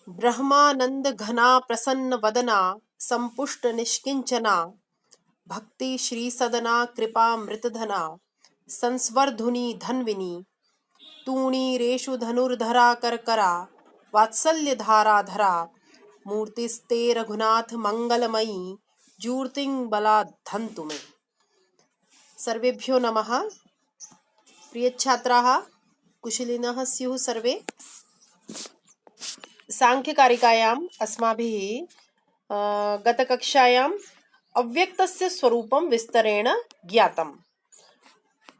ब्रह्मानंद घना प्रसन्न वदना संपुष्ट निष्किंचना भक्ति श्री सदना कृपा मृतधना संस्वर्धुनी धन्विनी तूणी रेषु धनुर्धरा करकरा वात्सल्य धारा धरा मूर्तिस्ते रघुनाथ मंगलमयी जूर्तिं बला धन्तु मे। सर्वेभ्यो नमः। प्रिय छात्राः कुशलिनः स्युः सर्वे। सांख्यकारिकायाम् अस्माभिः गतकक्षायाम् अव्यक्तस्य स्वरूपं विस्तरेण ज्ञातम्।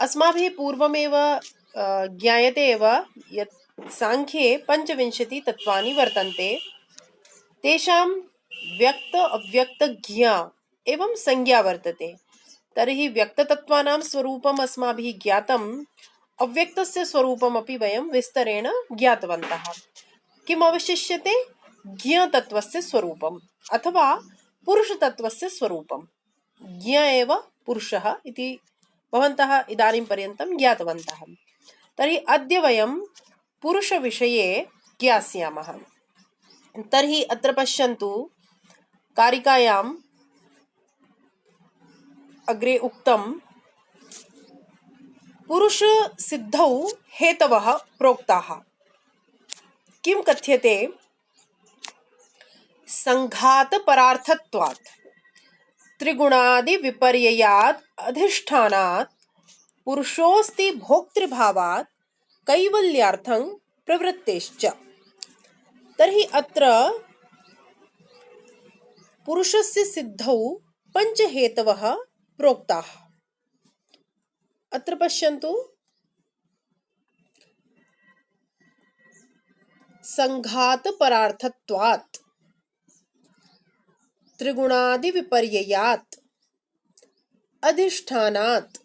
अस्माभिः पूर्वमेव ज्ञायते एव यत् सांख्ये 25 तत्त्वानि वर्तन्ते। तेषां व्यक्त अव्यक्त ज्ञा एवं संज्ञा वर्तते। तर्हि व्यक्ततत्त्वानां स्वरूपम् अस्माभिः ज्ञातम्, अव्यक्तस्य स्वरूपमपि वयं विस्तरेण ज्ञातवन्तः। किम् अवशिष्यते? ज्ञतत्वस्य स्वरूपम् अथवा पुरुषतत्वस्य स्वरूपम्। ज्ञ एव पुरुषः इति भवन्तः इदानीं पर्यन्तं ज्ञातवन्तः। तर्हि अद्य वयं पुरुषविषये ज्ञास्यामः। तर्हि अत्र पश्यन्तु, कारिकायाम् अग्रे उक्तं पुरुषसिद्धौ हेतवः प्रोक्ताः। किं कथ्यते? संघात परार्थत्वात् त्रिगुणादि विपर्ययात् अधिष्ठानात् पुरुषोऽस्ति भोक्तृभावात् कैवल्यार्थं प्रवृत्तेश्च। तर्हि अत्र पुरुषस्य सिद्धौ पंचहेतवः प्रोक्ताः। अत्र पश्यन्तु, संघात परार्थत्वात् त्रिगुणादि विपर्ययात् अधिष्ठानात्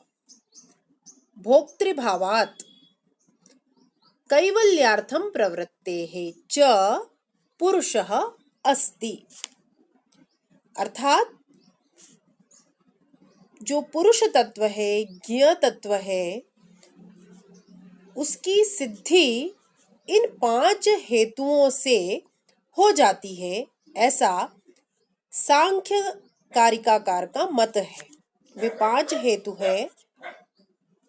भोक्तृभावात् कैवल्यार्थं प्रवृत्तेः च पुरुषः अस्ति। अर्थात जो पुरुष तत्व है, ज्ञ तत्व है, उसकी सिद्धि इन 5 हेतुओं से हो जाती है, ऐसा सांख्य कारिकाकार का मत है। वे 5 हेतु है: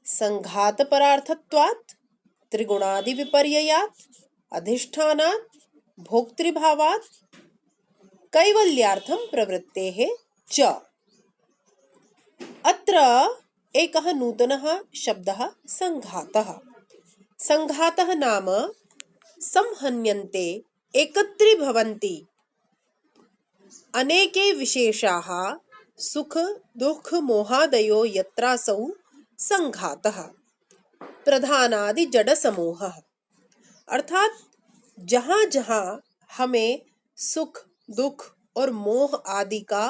संघात परार्थत्वात्, त्रिगुणादि विपर्ययात्, अधिष्ठानात्, भोक्तृभावात्, कैवल्यार्थं प्रवृत्तेः च। अत्र एकः नूतनः शब्दः संघातः। संघातः नाम संहन्यन्ते, एकत्रीभवन्ति अनेके विशेषाः सुख दुःख मोहादयो यत्रासौ संघातः प्रधानादि जड़ समूहः। अर्थात जहाँ जहाँ हमें सुख दुख और मोह आदि का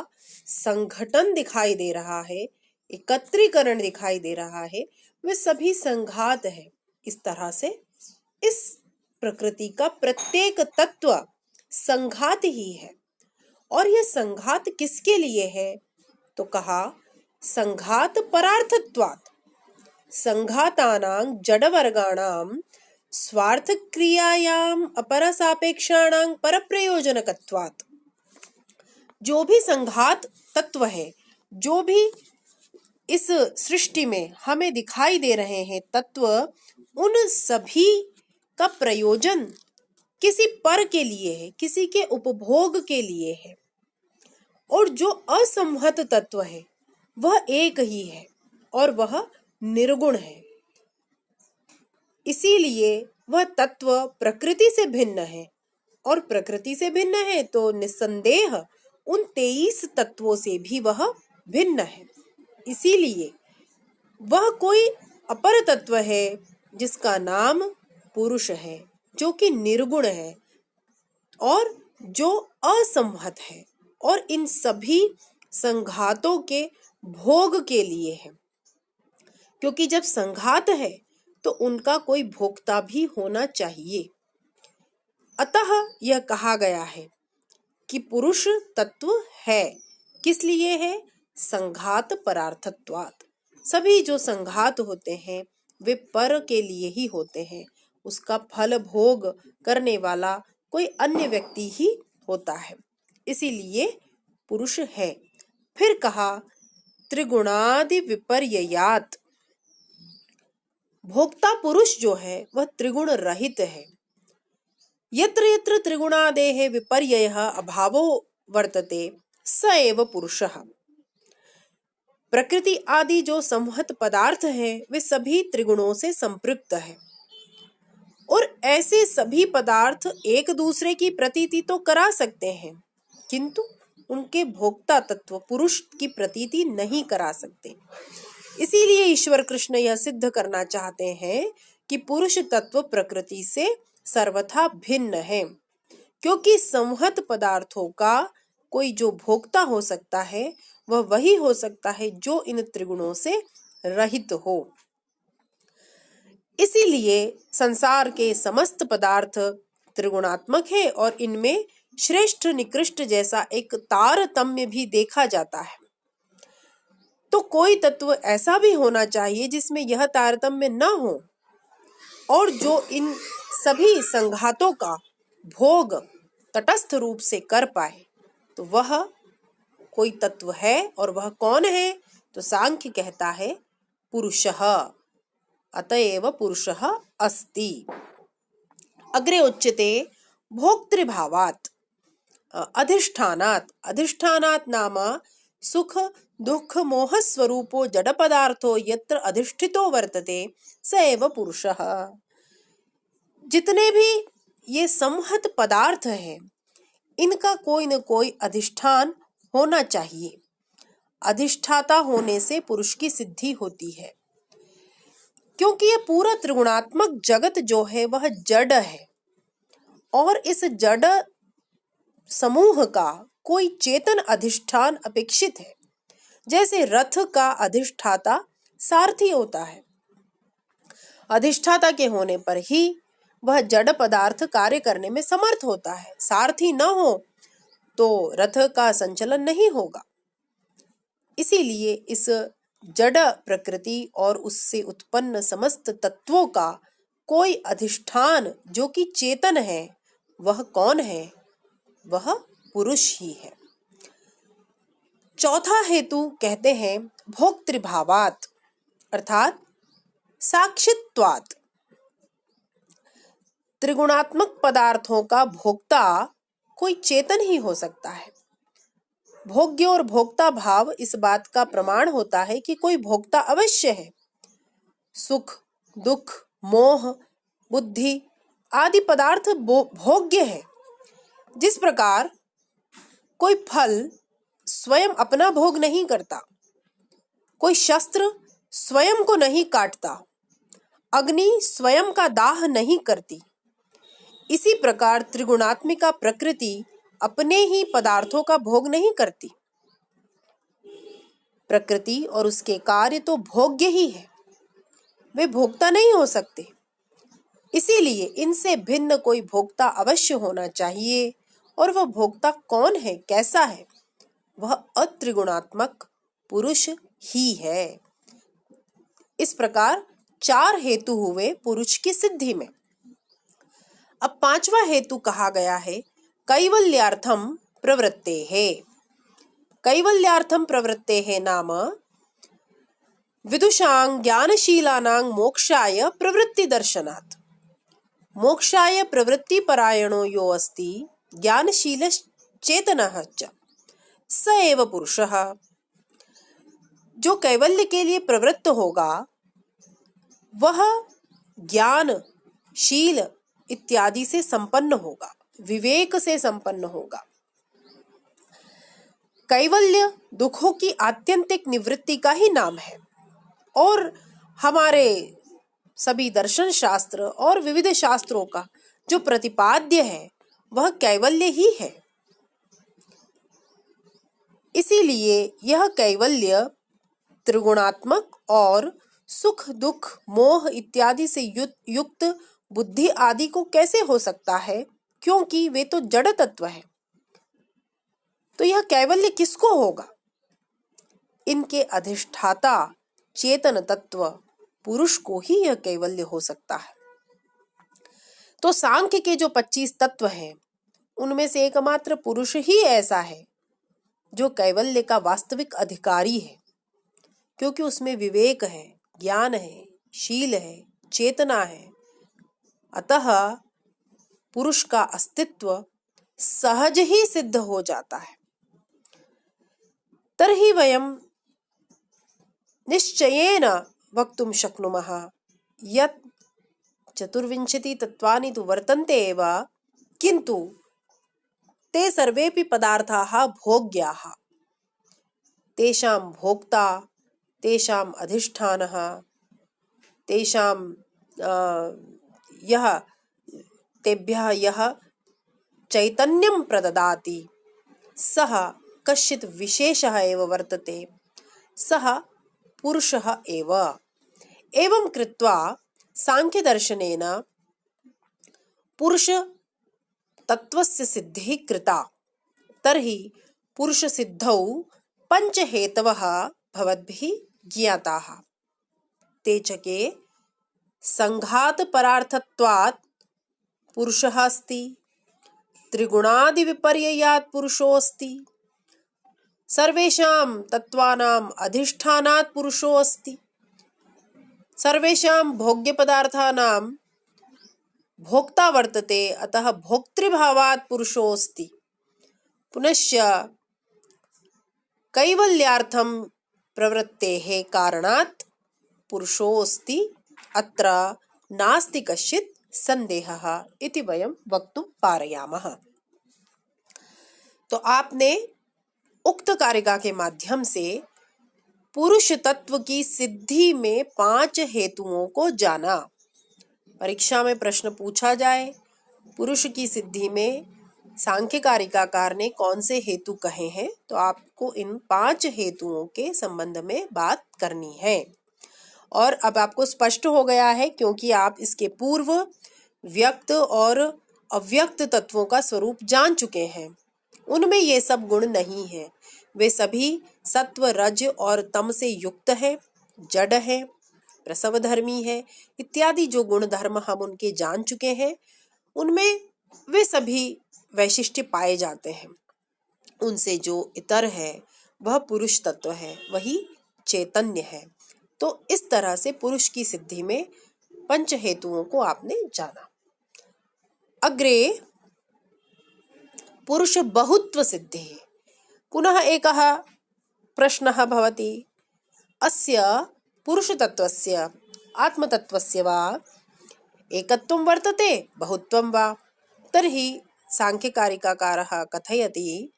संघटन दिखाई दे रहा है, एकत्रीकरण दिखाई दे रहा है, वे सभी संघात है। इस तरह से इस प्रकृति का प्रत्येक तत्व संघात ही है। और यह संघात किसके लिए है? तो कहा संघात परार्थत्वात् संघातानां जड़वर्गाणां स्वार्थ क्रियायां अपरसापेक्षाणां परप्रयोजनकत्वात्। जो भी संघात तत्व है, जो भी इस सृष्टि में हमें दिखाई दे रहे हैं तत्व, उन सभी का प्रयोजन किसी पर के लिए है, किसी के उपभोग के लिए है। और जो असंहत तत्व है वह एक ही है और वह निर्गुण है। इसीलिए वह तत्व प्रकृति से भिन्न है, और प्रकृति से भिन्न है तो निस्संदेह उन 23 तत्वों से भी वह भिन्न है। इसीलिए वह कोई अपर तत्व है जिसका नाम पुरुष है, जो कि निर्गुण है और जो असंहत है, और इन सभी संघातों के भोग के लिए है। क्योंकि जब संघात है तो उनका कोई भोक्ता भी होना चाहिए। अतः यह कहा गया है कि पुरुष तत्व है। किस लिए है? संघात परार्थत्वात्। सभी जो संघात होते हैं वे पर के लिए ही होते हैं। उसका फल भोग करने वाला कोई अन्य व्यक्ति ही होता है, इसीलिए पुरुष है। फिर कहा त्रिगुणादि विपर्ययात, भोक्ता पुरुष जो है वह त्रिगुण रहित है। यत्र यत्र त्रिगुणादेः विपर्ययः अभावो वर्तते स एव पुरुषः। प्रकृति आदि जो संहत पदार्थ हैं वे सभी त्रिगुणों से संपृक्त है, और ऐसे सभी पदार्थ एक दूसरे की प्रतीति तो करा सकते हैं, किंतु उनके भोक्ता तत्व पुरुष की प्रतीति नहीं करा सकते। इसीलिए ईश्वर कृष्ण यह सिद्ध करना चाहते हैं कि पुरुष तत्व प्रकृति से सर्वथा भिन्न है, क्योंकि संहत पदार्थों का कोई जो भोक्ता हो सकता है वह वही हो सकता है जो इन त्रिगुणों से रहित हो। इसीलिए संसार के समस्त पदार्थ त्रिगुणात्मक है और इनमें श्रेष्ठ निकृष्ट जैसा एक तारतम्य भी देखा जाता है। तो कोई तत्व ऐसा भी होना चाहिए जिसमें यह तारतम्य न हो, और जो इन सभी संघातों का भोग तटस्थ रूप से कर पाए, तो वह कोई तत्व है। और वह कौन है? तो सांख्य कहता है पुरुषः, अतएव पुरुषः अस्ति। अग्रे उच्यते भोक्तृभावात् अधिष्ठानात्। अधिष्ठानात् नाम सुख दुख मोह स्वरूपो जड़ पदार्थो यत्र अधिष्ठितो वर्तते स एव पुरुषः। जितने भी ये संहत पदार्थ हैं, इनका कोई न कोई अधिष्ठान होना चाहिए। अधिष्ठाता होने से पुरुष की सिद्धि होती है, क्योंकि ये पूरा त्रिगुणात्मक जगत जो है वह जड़ है, और इस जड़ समूह का कोई चेतन अधिष्ठान अपेक्षित है। जैसे रथ का अधिष्ठाता सारथी होता है, अधिष्ठाता के होने पर ही वह जड़ पदार्थ कार्य करने में समर्थ होता है। सारथी न हो तो रथ का संचलन नहीं होगा। इसीलिए इस जड़ प्रकृति और उससे उत्पन्न समस्त तत्वों का कोई अधिष्ठान जो कि चेतन है, वह कौन है? वह पुरुष ही है। चौथा हेतु कहते हैं भोक्तृभावात्, अर्थात साक्षित्वात्। त्रिगुणात्मक पदार्थों का भोक्ता कोई चेतन ही हो सकता है। भोग्य और भोक्ता भाव इस बात का प्रमाण होता है कि कोई भोक्ता अवश्य है। सुख दुख मोह बुद्धि आदि पदार्थ भोग्य है। जिस प्रकार कोई फल स्वयं अपना भोग नहीं करता, कोई शस्त्र स्वयं को नहीं काटता, अग्नि स्वयं का दाह नहीं करती, इसी प्रकार त्रिगुणात्मिका प्रकृति अपने ही पदार्थों का भोग नहीं करती। प्रकृति और उसके कार्य तो भोग्य ही है, वे भोक्ता नहीं हो सकते। इसीलिए इनसे भिन्न कोई भोक्ता अवश्य होना चाहिए, और वह भोक्ता कौन है, कैसा है? वह अत्रिगुणात्मक पुरुष ही है। इस प्रकार 4 हेतु हुए पुरुष की सिद्धि में। अब 5वां हेतु कहा गया है कैवल्यार्थम प्रवृत्तेः। कैवल्यार्थम प्रवृत्तेः नाम विदुषां ज्ञानशीलानां मोक्षाय प्रवृत्ति दर्शनात्। मोक्षाय प्रवृत्ति परायणो यो अस्ति ज्ञानशील चेतनः च स एव पुरुषः। जो कैवल्य के लिए प्रवृत्त होगा वह ज्ञान शील इत्यादि से संपन्न होगा, विवेक से संपन्न होगा। कैवल्य दुखों की आत्यंतिक निवृत्ति का ही नाम है, और हमारे सभी दर्शन शास्त्र और विविध शास्त्रों का जो प्रतिपाद्य है वह कैवल्य ही है। इसीलिए यह कैवल्य त्रिगुणात्मक और सुख दुख मोह इत्यादि से युक्त बुद्धि आदि को कैसे हो सकता है, क्योंकि वे तो जड़ तत्व है। तो यह कैवल्य किसको होगा? इनके अधिष्ठाता चेतन तत्व पुरुष को ही यह कैवल्य हो सकता है। तो सांख्य के जो 25 तत्व हैं उनमें से एकमात्र पुरुष ही ऐसा है जो कैवल्य का वास्तविक अधिकारी है, क्योंकि उसमें विवेक है, ज्ञान है, शील है, चेतना है। अतः पुरुष का अस्तित्व सहज ही सिद्ध हो जाता है। तर्हि वयं निश्चयेन वक्तुं शक्नुमः यत् चतुर्विंशति तत्त्वानि तु वर्तन्ते एव, किन्तु ते सर्वेपि पदार्थाः भोग्याः। तेषां भोक्ता, तेषाम् अधिष्ठानः, तेषां यः तेभ्यः यः चैतन्यं प्रददाति सः कश्चित् विशेषः एव वर्तते, सः पुरुषः एव। एवं कृत्वा सांख्यदर्शनेन पुरुष तत्वस्य सिद्धिः कृता। तर्हि पुरुषसिद्धौ पञ्चहेतवः भवद्भिः ज्ञाताः। ते च के: संघातपरार्थत्वात् पुरुषः अस्ति, त्रिगुणादिविपर्ययात् पुरुषोऽस्ति, सर्वेषां तत्त्वानाम् अधिष्ठानात् पुरुषोऽस्ति, सर्वेषां भोग्यपदार्थानां भोक्ता वर्तते, अतः भोक्तृभावात् पुरुषोऽस्ति, पुनश्च कैवल्यार्थं प्रवृत्तेः कारणात् पुरुषोऽस्ति, अत्र नास्ति कश्चित् संदेहः इति वयं वक्तुं पारयामः। तो आपने उक्त कारिका के माध्यम से पुरुष तत्व की सिद्धि में 5 हेतुओं को जाना। परीक्षा में प्रश्न पूछा जाए, पुरुष की सिद्धि में सांख्य कारिकाकार ने कौन से हेतु कहे हैं, तो आपको इन 5 हेतुओं के संबंध में बात करनी है। और अब आपको स्पष्ट हो गया है, क्योंकि आप इसके पूर्व व्यक्त और अव्यक्त तत्वों का स्वरूप जान चुके हैं। उनमें ये सब गुण नहीं है, वे सभी सत्व, रज और तम से युक्त है, जड़ है, प्रसवधर्मी है इत्यादि जो गुण धर्म हम उनके जान चुके हैं, उनमें वे सभी वैशिष्ट्य पाए जाते हैं। उनसे जो इतर है वह पुरुष तत्व है, वही चैतन्य है। तो इस तरह से पुरुष की सिद्धि में 5 हेतुओं को आपने जाना। अग्रे पुरुष बहुत्व सिद्धि। पुनः एकः प्रश्नः भवति, अस्य पुरुषतत्वस्य आत्मतत्वस्य वा एकत्वं वर्तते बहुत्वं वा? तर्हि सांख्यकारिकाकारः कथयति,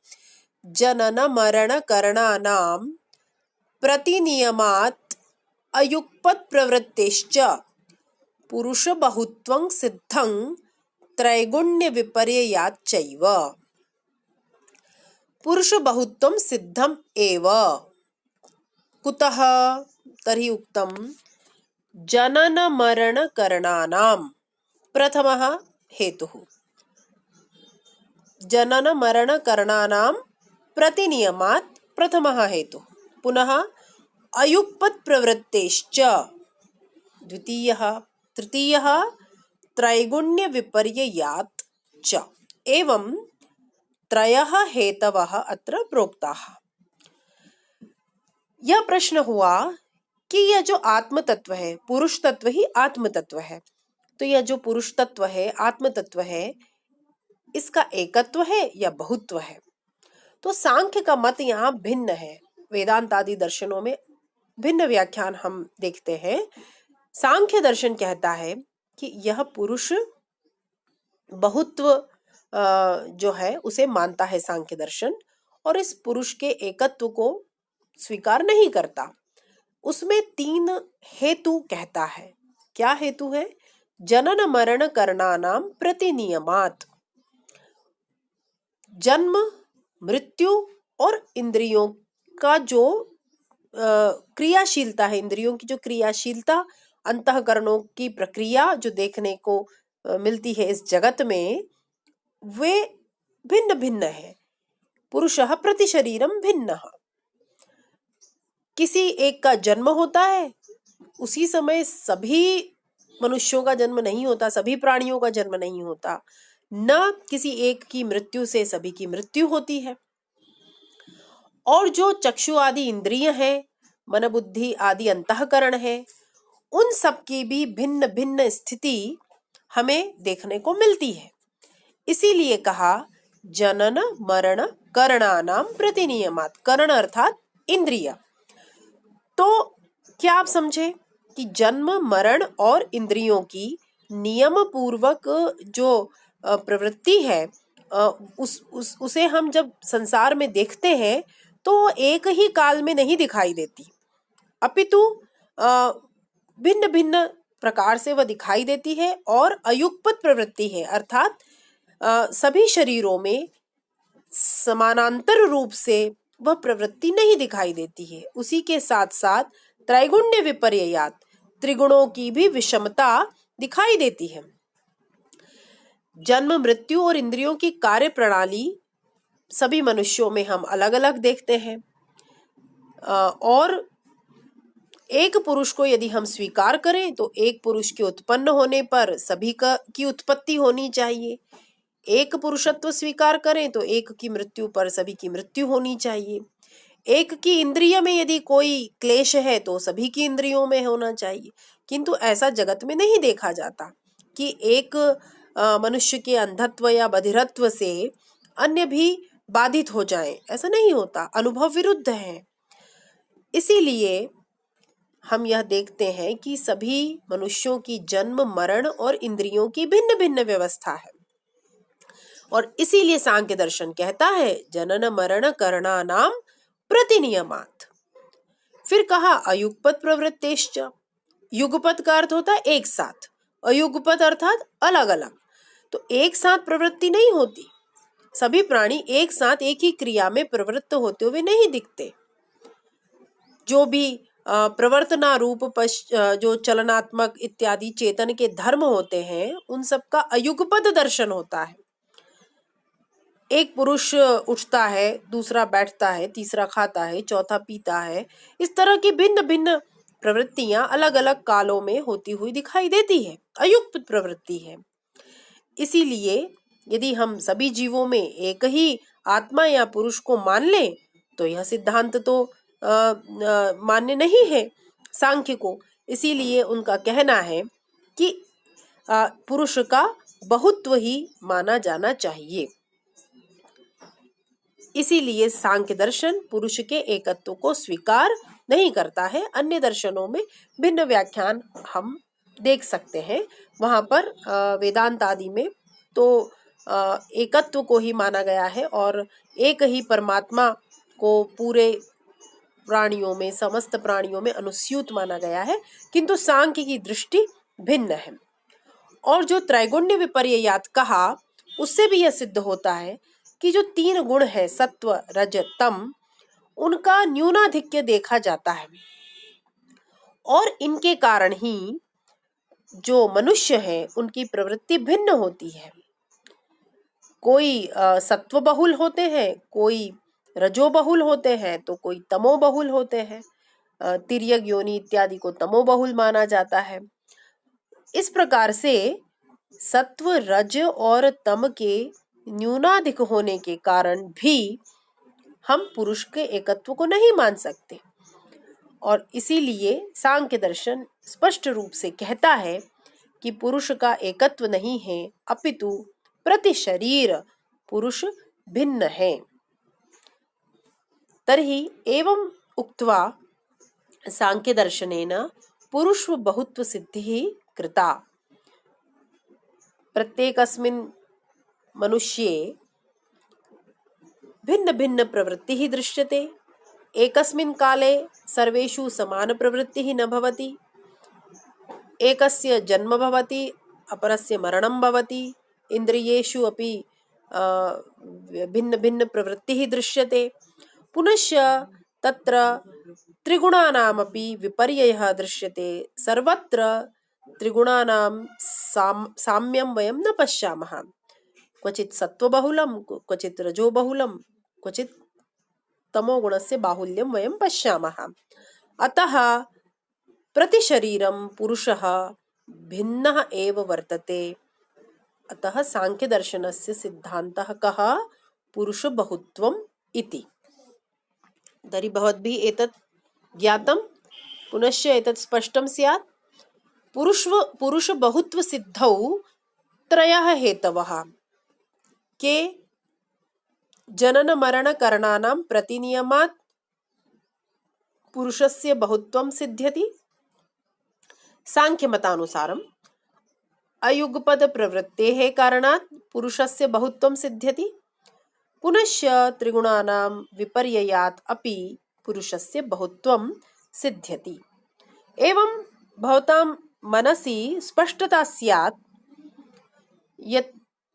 जनन मरण करणानां प्रतिनियमात् अयुक्पत् प्रवृत्तेश्च पुरुष बहुत्वं सिद्धं त्रैगुण्य विपर्ययाच्चैव। पुरुष बहुत्वं सिद्धम् एव। कुतः? तर्हि उक्तं जनन मरण करणानां प्रथमः हेतुः। जनन मरण करणानां प्रतिनियमात् प्रथमः हेतुः। पुनः अयुक्पत् प्रवृत्तेश्च द्वितीयः। तृतीयः त्रैगुण्य विपर्ययात् च। एवं त्रयः हेतवः अत्र प्रोक्ताः। यह प्रश्न हुआ कि यह जो आत्म तत्व है, पुरुष तत्व ही आत्म तत्व है, तो यह जो पुरुष तत्व है, आत्म तत्व है, इसका एकत्व है या बहुत्व है? तो सांख्य का मत यहाँ भिन्न है। वेदांत आदि दर्शनों में भिन्न व्याख्यान हम देखते हैं। सांख्य दर्शन कहता है कि यह पुरुष बहुत्व जो है उसे मानता है सांख्य दर्शन, और इस पुरुष के एकत्व को स्वीकार नहीं करता। उसमें 3 हेतु कहता है। क्या हेतु है? जनन मरण करणानां प्रतिनियमात्। जन्म, मृत्यु और इंद्रियों का जो क्रियाशीलता है, इंद्रियों की जो क्रियाशीलता, अंतःकरणों की प्रक्रिया जो देखने को मिलती है इस जगत में, वे भिन्न भिन्न है। पुरुषः प्रति शरीरम भिन्नः। किसी एक का जन्म होता है, उसी समय सभी मनुष्यों का जन्म नहीं होता, सभी प्राणियों का जन्म नहीं होता। न किसी एक की मृत्यु से सभी की मृत्यु होती है। और जो चक्षु आदि इंद्रिय है, मन बुद्धि आदि अंतःकरण है, उन सब की भी भिन्न भिन्न स्थिति हमें देखने को मिलती है। इसीलिए कहा जनन मरण करणानाम प्रतिनियमात। करण अर्थात इंद्रिय। तो क्या आप समझे कि जन्म मरण और इंद्रियों की नियम पूर्वक जो प्रवृत्ति है, उसे हम जब संसार में देखते हैं तो एक ही काल में नहीं दिखाई देती, अपितु भिन्न भिन्न प्रकार से वह दिखाई देती है और अयुगपत प्रवृत्ति है। अर्थात सभी शरीरों में समानांतर रूप से वह प्रवृत्ति नहीं दिखाई देती है। उसी के साथ साथ त्रैगुण्य विपर्ययात, त्रिगुणों की भी विषमता दिखाई देती है। जन्म मृत्यु और इंद्रियों की कार्य प्रणाली सभी मनुष्यों में हम अलग अलग देखते हैं। और एक पुरुष को यदि हम स्वीकार करें तो एक पुरुष के उत्पन्न होने पर सभी की उत्पत्ति होनी चाहिए। एक पुरुषत्व स्वीकार करें तो एक की मृत्यु पर सभी की मृत्यु होनी चाहिए। एक की इंद्रिय में यदि कोई क्लेश है तो सभी की इंद्रियों में होना चाहिए। किंतु ऐसा जगत में नहीं देखा जाता कि एक मनुष्य के अंधत्व या बधिरत्व से अन्य भी बाधित हो जाएं। ऐसा नहीं होता, अनुभव विरुद्ध है। इसीलिए हम यह देखते हैं कि सभी मनुष्यों की जन्म मरण और इंद्रियों की भिन्न भिन्न व्यवस्था है। और इसीलिए सांख्य दर्शन कहता है जनन मरण करणानाम प्रतिनियमात। फिर कहा अयुगपत प्रवृत्तेश्च। युगपत का अर्थ होता है एक साथ, अयुगपत अर्थात अलग अलग। तो एक साथ प्रवृत्ति नहीं होती, सभी प्राणी एक साथ एक ही क्रिया में प्रवृत्त होते हुए नहीं दिखते। जो भी प्रवर्तनारूप जो चलनात्मक इत्यादि चेतन के धर्म होते हैं, उन सब का अयुगपत दर्शन होता है। एक पुरुष उठता है, दूसरा बैठता है, तीसरा खाता है, चौथा पीता है। इस तरह की भिन्न भिन्न प्रवृत्तियां अलग अलग कालों में होती हुई दिखाई देती है, अयुक्त प्रवृत्ति है। इसीलिए यदि हम सभी जीवों में एक ही आत्मा या पुरुष को मान लें तो यह सिद्धांत तो मान्य नहीं है सांख्य को। इसीलिए उनका कहना है कि पुरुष का बहुत्व ही माना जाना चाहिए। इसीलिए सांख्य दर्शन पुरुष के एकत्व को स्वीकार नहीं करता है। अन्य दर्शनों में भिन्न व्याख्यान हम देख सकते हैं। वहां पर वेदांत आदि में तो एकत्व को ही माना गया है और एक ही परमात्मा को पूरे प्राणियों में, समस्त प्राणियों में अनुस्यूत माना गया है। किंतु सांख्य की दृष्टि भिन्न है। और जो त्रैगुण्य विपर्ययात कहा, उससे भी यह सिद्ध होता है कि जो तीन गुण है सत्व रज तम, उनका न्यूनाधिक्य देखा जाता है और इनके कारण ही जो मनुष्य है उनकी प्रवृत्ति भिन्न होती है। कोई सत्व बहुल होते हैं, कोई रजो बहुल होते हैं, तो कोई तमो बहुल होते हैं। तिर्यक योनि इत्यादि को तमो बहुल माना जाता है। इस प्रकार से सत्व रज और तम के न्यूनाधिक होने के कारण भी हम पुरुष के एकत्व को नहीं मान सकते। और इसीलिए सांख्य दर्शन स्पष्ट रूप से कहता है कि पुरुष का एकत्व नहीं है, अपितु प्रति शरीर पुरुष भिन्न है। तर्हि एवं उक्त्वा सांख्य दर्शनेन पुरुष बहुत्व सिद्धि कृता। प्रत्येकस्मिन् मनुष्ये भिन्न भिन्न प्रवृत्तिः दृश्यते। एकस्मिन् काले सर्वेषु समान प्रवृत्तिः न भवति। एकस्य जन्म भवति, अपरस्य मरणं भवति। इंद्रियेषु अपि भिन्न भिन्न प्रवृत्तिः दृश्यते। पुनश्च तत्र त्रिगुणानामपि विपर्ययः दृश्यते। सर्वत्र त्रिगुणानां साम्यं वयं न पश्यामः। क्वचित् सत्वबहुलं, क्वचित् रजोबहुलं, क्वचित् तमोगुणस्य बाहुल्यं वयं पश्यामः। अतः प्रतिशरीरं पुरुषः भिन्नः एव वर्तते। अतः सांख्य दर्शनस्य सिद्धान्तः कः पुरुष बहुत्वम् इति। तर्हि भवद्भिः एतत् ज्ञातं, पुनश्च एतत् स्पष्टं स्यात्। पुरुष बहुत्व सिद्धौ त्रयः हेतवः के जनन मरण करणानां प्रतिनियमात् पुरुषस्य बहुत्वं सिद्ध्यति। सांख्य मतानुसारम् अयुगपद प्रवृत्तेः कारणात् पुरुषस्य बहुत्वं सिद्ध्यति। पुनश्च त्रिगुणानां विपर्ययात् अपि पुरुषस्य बहुत्वं सिद्ध्यति। एवं भवतां मनसि स्पष्टता स्यात् यत्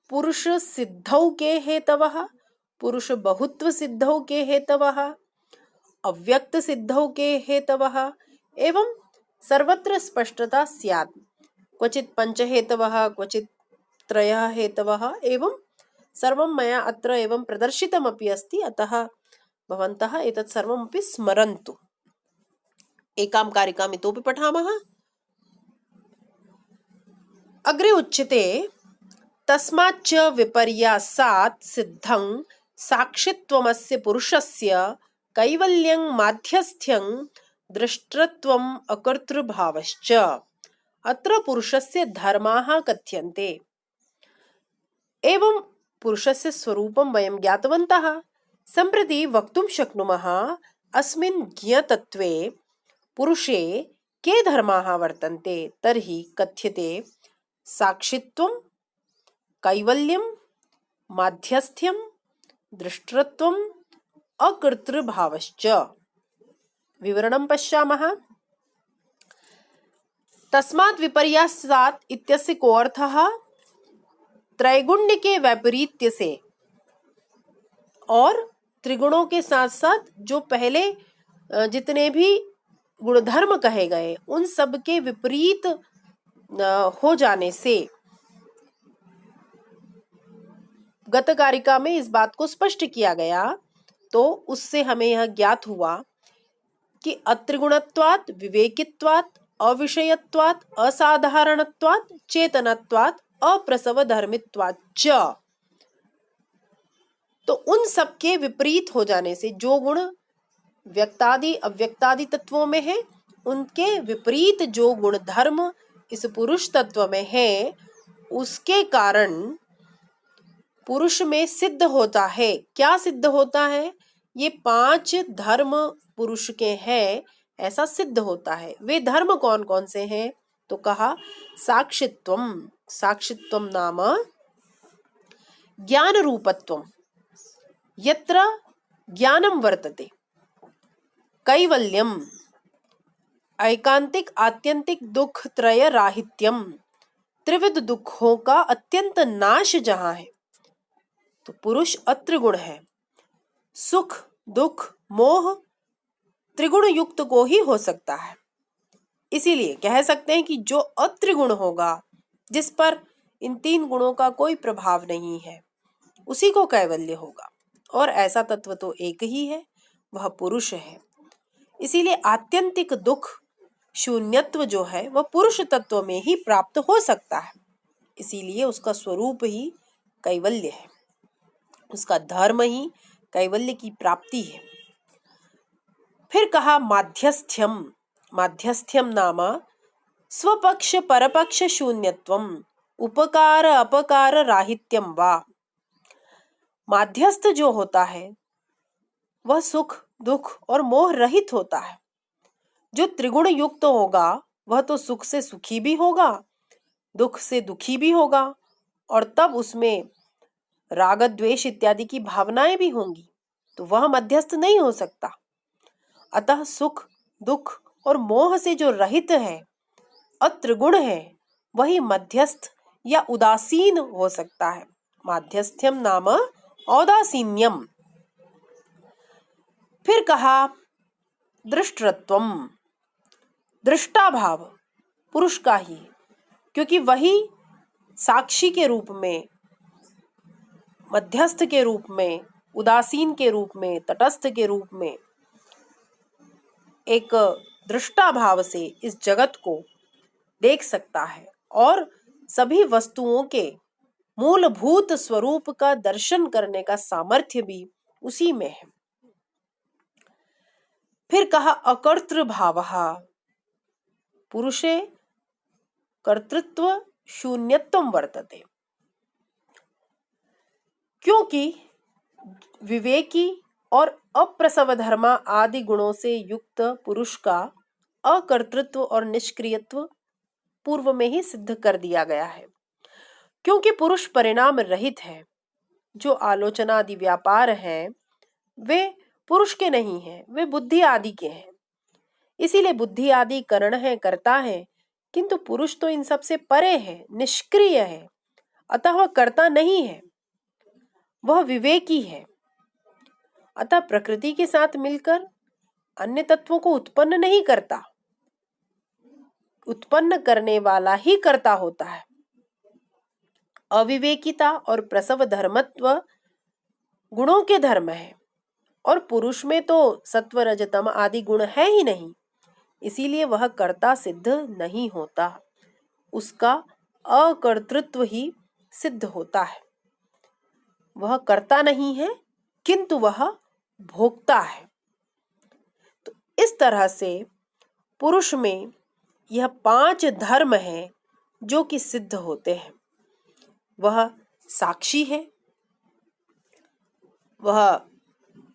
पुरुष सिद्धौ के हेतवः, पुरुष बहुत्व सिद्धौ के हेतवः, अव्यक्त सिद्धौ के हेतवः, एवं सर्वत्र स्पष्टता स्यात्। क्वचित् पंच हेतवः, क्वचित् त्रयः हेतवः, एवं सर्वं मया अत्र एवं प्रदर्शितमपि अस्ति। अतः भवन्तः एतत् सर्वमपि स्मरन्तु। एकां कारिकाम् इतोपि पठामः। अग्रे उच्यते तस्माच्च विपर्यासात् सिद्धं साक्षित्वमस्य पुरुषस्य कैवल्यं माध्यस्थ्यं दृष्टृत्वम् अकर्तृभावश्च अत्र पुरुषस्य धर्माः कथ्यन्ते। एवं पुरुषस्य स्वरूपं वयं ज्ञातवन्तः। सम्प्रति वक्तुं शक्नुमः अस्मिन् ज्ञतत्वे पुरुषे के धर्माः वर्तन्ते। तर्हि कथ्यते साक्षित्वं, कैवल्यं, माध्यस्थ्यं, दृष्टृत्वम्, अकर्तृभावश्च। विवरणं पश्यामः। तस्मात् विपर्यासात् इत्यस्य को अर्थः त्रैगुण्य के वैपरीत्य से और त्रिगुणों के साथ साथ जो पहले जितने भी गुणधर्म कहे गए उन सब के विपरीत हो जाने से। गत कारिका में इस बात को स्पष्ट किया गया, तो उससे हमें यह ज्ञात हुआ कि अत्रिगुणत्वात्, विवेकित्वात्, अविषयत्वात्, असाधारणत्वात्, चेतनत्वात्, अप्रसव धर्मित्वात् च। तो उन सब के विपरीत हो जाने से जो गुण व्यक्तादि अव्यक्तादि तत्वों में है, उनके विपरीत जो गुण धर्म इस पुरुष तत्व में है, उसके कारण पुरुष में सिद्ध होता है। क्या सिद्ध होता है? ये 5 धर्म पुरुष के हैं, ऐसा सिद्ध होता है। वे धर्म कौन कौन से हैं? तो कहा साक्षित्वम। साक्षित्वम नाम ज्ञान रूपत्वम, यत्र ज्ञानम वर्तते। कैवल्यम, ऐकांतिक आत्यंतिक दुख त्रय राहित्यम, त्रिविध दुखों का अत्यंत नाश जहां है। तो पुरुष अत्रिगुण है। सुख, दुख, मोह त्रिगुण युक्त को ही हो सकता है। इसीलिए कह सकते हैं कि जो अत्रिगुण होगा, जिस पर इन 3 गुणों का कोई प्रभाव नहीं है, उसी को कैवल्य होगा। और ऐसा तत्व तो एक ही है, वह पुरुष है। इसीलिए आत्यंतिक दुख शून्यत्व जो है वह पुरुष तत्व में ही प्राप्त हो सकता है। इसीलिए उसका स्वरूप ही कैवल्य है, उसका धर्म ही कैवल्य की प्राप्ति है। फिर कहा माध्यस्थ्यम। माध्यस्थ्यम नाम स्वपक्ष परपक्ष शून्यत्वम, उपकार अपकार राहित्यम वा। माध्यस्थ जो होता है वह सुख, दुख और मोह रहित होता है। जो त्रिगुण युक्त होगा वह तो सुख से सुखी भी होगा, दुख से दुखी भी होगा, और तब उसमें राग द्वेष इत्यादि की भावनाएं भी होंगी, तो वह मध्यस्थ नहीं हो सकता। अतः सुख, दुख और मोह से जो रहित है, अत्रिगुण है, वही मध्यस्थ या उदासीन हो सकता है। माध्यस्थ्यम नाम औदासीन्यम। फिर कहा दृष्टृत्वम। दृष्टा भाव पुरुष का ही, क्योंकि वही साक्षी के रूप में, मध्यस्थ के रूप में, उदासीन के रूप में, तटस्थ के रूप में एक दृष्टा भाव से इस जगत को देख सकता है और सभी वस्तुओं के मूलभूत स्वरूप का दर्शन करने का सामर्थ्य भी उसी में है। फिर कहा अकर्तृभावः, पुरुषे कर्तृत्व शून्यत्वं वर्तते। क्योंकि विवेकी और अप्रसव धर्मा आदि गुणों से युक्त पुरुष का अकर्तृत्व और निष्क्रियत्व पूर्व में ही सिद्ध कर दिया गया है। क्योंकि पुरुष परिणाम रहित है, जो आलोचना आदि व्यापार हैं वे पुरुष के नहीं हैं, वे बुद्धि आदि के हैं। इसीलिए बुद्धि आदि करण है, करता है, किंतु पुरुष तो इन सब से परे है, निष्क्रिय है, अतः वह करता नहीं है, वह विवेकी है। अतः प्रकृति के साथ मिलकर अन्य तत्वों को उत्पन्न नहीं करता, उत्पन्न करने वाला ही कर्ता होता है। अविवेकिता और प्रसव धर्मत्व गुणों के धर्म है, और पुरुष में तो सत्व रजतम आदि गुण है ही नहीं, इसीलिए वह कर्ता सिद्ध नहीं होता, उसका अकर्तृत्व ही सिद्ध होता है। वह कर्ता नहीं है, किंतु वह भोक्ता है। तो इस तरह से पुरुष में यह 5 धर्म हैं जो कि सिद्ध होते हैं। वह साक्षी है, वह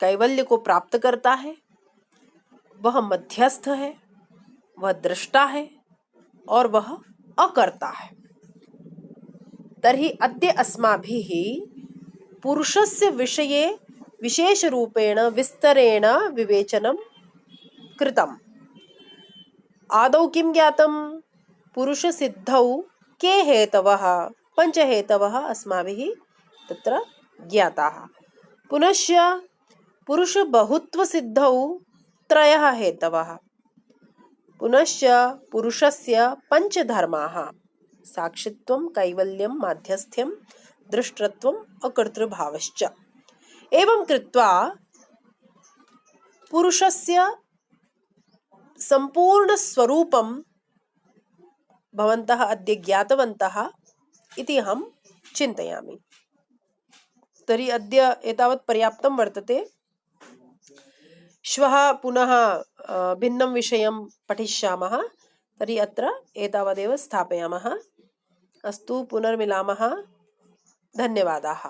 कैवल्य को प्राप्त करता है, वह मध्यस्थ है, वह दृष्टा है, और वह अकर्ता है। तर्हि अद्य अस्माभिः पुरुषस्य विषये विशेष रूपेण विस्तरेण विवेचनं कृतम्। आदौ किं ज्ञातं? पुरुष सिद्धौ के हेतवः, 5 हेतवः अस्माभिः तत्र ज्ञाताः। पुनश्च पुरुष बहुत्व सिद्धौ 3 हेतवः। पुनश्च पुरुषस्य 5 धर्माः, साक्षित्वं, कैवल्यं, माध्यस्थ्यं, दृष्टत्वं, अकर्तृभावश्च। एवं कृत्वा पुरुषस्य संपूर्ण स्वरूपं भवन्तः अद्य ज्ञातवन्तः इति अहं चिन्तयामि। तर्हि अद्य एतावत् पर्याप्तं वर्तते। श्वः पुनः भिन्नं विषयं पठिष्यामः। तर्हि अत्र एतावदेव स्थापयामः। अस्तु, पुनर्मिलामः। धन्यवादाः।